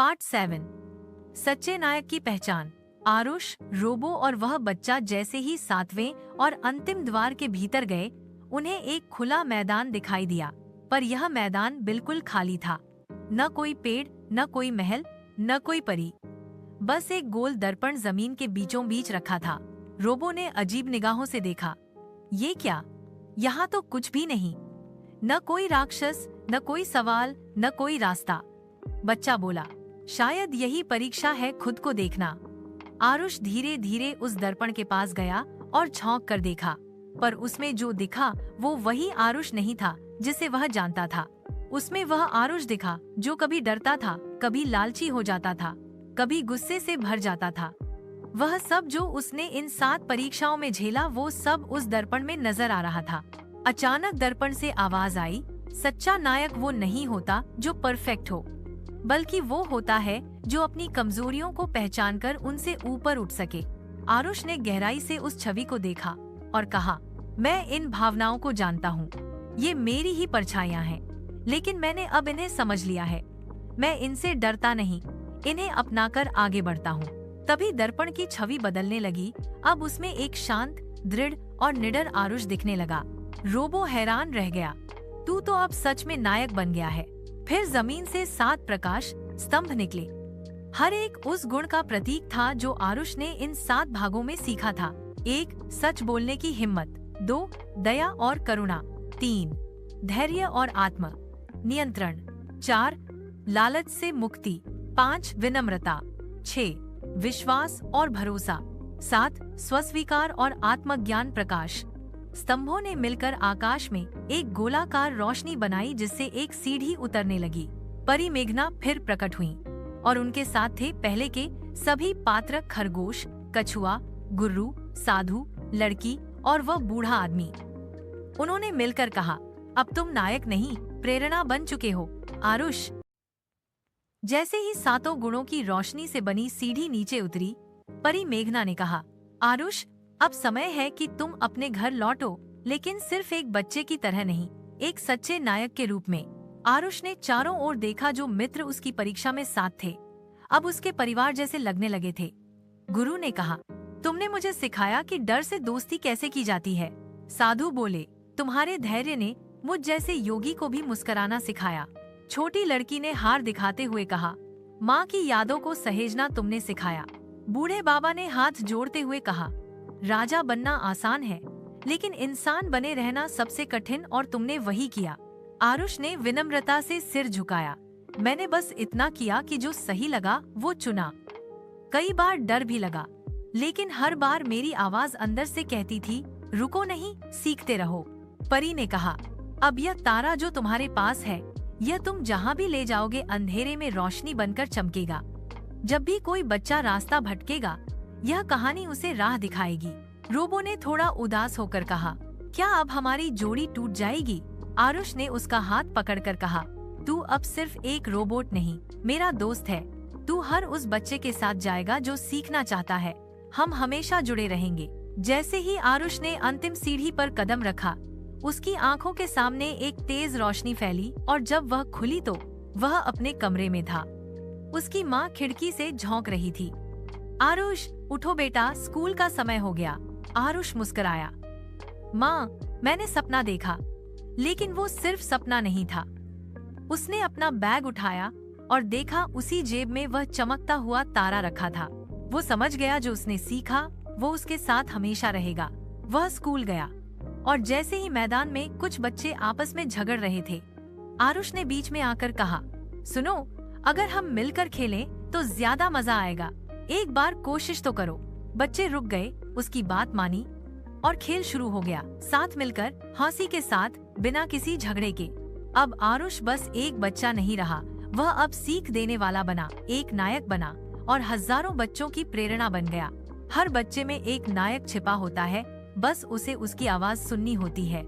Part 7 सच्चे नायक की पहचान। आरुष, रोबो और वह बच्चा जैसे ही 7वें और अंतिम द्वार के भीतर गए, उन्हें एक खुला मैदान दिखाई दिया। पर यह मैदान बिल्कुल खाली था। न कोई पेड़, न कोई महल, न कोई परी। बस एक गोल दर्पण जमीन के बीचों बीच रखा था। रोबो ने अजीब निगाहों से देखा। ये क्या? यहाँ तो कुछ भी नहीं। न कोई राक्षस, न कोई सवाल, न कोई रास्ता। बच्चा बोला, शायद यही परीक्षा है, खुद को देखना। आरुष धीरे धीरे उस दर्पण के पास गया और झोंक कर देखा, पर उसमें जो दिखा वो वही आरुष नहीं था जिसे वह जानता था। उसमें वह आरुष दिखा जो कभी डरता था, कभी लालची हो जाता था, कभी गुस्से से भर जाता था। वह सब जो उसने इन 7 परीक्षाओं में झेला, वो सब उस दर्पण में नजर आ रहा था। अचानक दर्पण से आवाज आई, सच्चा नायक वो नहीं होता जो परफेक्ट हो, बल्कि वो होता है जो अपनी कमजोरियों को पहचानकर उनसे ऊपर उठ सके। आरुष ने गहराई से उस छवि को देखा और कहा, मैं इन भावनाओं को जानता हूँ। ये मेरी ही परछाइयाँ हैं, लेकिन मैंने अब इन्हें समझ लिया है। मैं इनसे डरता नहीं, इन्हें अपनाकर आगे बढ़ता हूँ। तभी दर्पण की छवि बदलने लगी। अब उसमें एक शांत, दृढ़ और निडर आरुष दिखने लगा। रोबो हैरान रह गया। तू तो अब सच में नायक बन गया है। फिर जमीन से 7 प्रकाश स्तंभ निकले। हर एक उस गुण का प्रतीक था जो आरुष ने इन 7 भागों में सीखा था। 1. सच बोलने की हिम्मत। 2. दया और करुणा। 3. धैर्य और आत्म नियंत्रण। 4. लालच से मुक्ति। 5. विनम्रता। 6. विश्वास और भरोसा। 7. स्वस्वीकार और आत्मज्ञान प्रकाश। स्तंभों ने मिलकर आकाश में एक गोलाकार रोशनी बनाई, जिससे एक सीढ़ी उतरने लगी। परी मेघना फिर प्रकट हुई और उनके साथ थे पहले के सभी पात्र, खरगोश, कछुआ, गुर्रू, साधु, लड़की और वह बूढ़ा आदमी। उन्होंने मिलकर कहा, अब तुम नायक नहीं, प्रेरणा बन चुके हो, आरुष। जैसे ही 7 गुणों की रोशनी से बनी सीढ़ी नीचे उतरी, परी मेघना ने कहा, आरुष, अब समय है कि तुम अपने घर लौटो, लेकिन सिर्फ एक बच्चे की तरह नहीं, एक सच्चे नायक के रूप में। आरुष ने चारों ओर देखा। जो मित्र उसकी परीक्षा में साथ थे, अब उसके परिवार जैसे लगने लगे थे। गुरु ने कहा, तुमने मुझे सिखाया कि डर से दोस्ती कैसे की जाती है। साधु बोले, तुम्हारे धैर्य ने मुझ जैसे योगी को भी मुस्कुराना सिखाया। छोटी लड़की ने हार दिखाते हुए कहा, माँ की यादों को सहेजना तुमने सिखाया। बूढ़े बाबा ने हाथ जोड़ते हुए कहा, राजा बनना आसान है, लेकिन इंसान बने रहना सबसे कठिन, और तुमने वही किया। आरुष ने विनम्रता से सिर झुकाया। मैंने बस इतना किया कि जो सही लगा वो चुना। कई बार डर भी लगा, लेकिन हर बार मेरी आवाज अंदर से कहती थी, रुको नहीं, सीखते रहो। परी ने कहा, अब यह तारा जो तुम्हारे पास है, यह तुम जहाँ भी ले जाओगे अंधेरे में रोशनी बनकर चमकेगा। जब भी कोई बच्चा रास्ता भटकेगा, यह कहानी उसे राह दिखाएगी। रोबो ने थोड़ा उदास होकर कहा, क्या अब हमारी जोड़ी टूट जाएगी? आरुष ने उसका हाथ पकड़कर कहा, तू अब सिर्फ एक रोबोट नहीं, मेरा दोस्त है। तू हर उस बच्चे के साथ जाएगा जो सीखना चाहता है। हम हमेशा जुड़े रहेंगे। जैसे ही आरुष ने अंतिम सीढ़ी पर कदम रखा, उसकी आंखों के सामने एक तेज रोशनी फैली, और जब वह खुली तो वह अपने कमरे में था। उसकी माँ खिड़की से झोंक रही थी। आरुष, उठो बेटा, स्कूल का समय हो गया। आरुष मुस्कुराया। माँ, मैंने सपना देखा, लेकिन वो सिर्फ सपना नहीं था। उसने अपना बैग उठाया और देखा, उसी जेब में वह चमकता हुआ तारा रखा था। वो समझ गया, जो उसने सीखा वो उसके साथ हमेशा रहेगा। वह स्कूल गया, और जैसे ही मैदान में कुछ बच्चे आपस में झगड़ रहे थे, आरुष ने बीच में आकर कहा, सुनो, अगर हम मिलकर खेलें तो ज्यादा मजा आएगा। एक बार कोशिश तो करो। बच्चे रुक गए, उसकी बात मानी और खेल शुरू हो गया, साथ मिलकर, हंसी के साथ, बिना किसी झगड़े के। अब आरुष बस एक बच्चा नहीं रहा, वह अब सीख देने वाला बना, एक नायक बना, और हजारों बच्चों की प्रेरणा बन गया। हर बच्चे में एक नायक छिपा होता है, बस उसे उसकी आवाज सुननी होती है।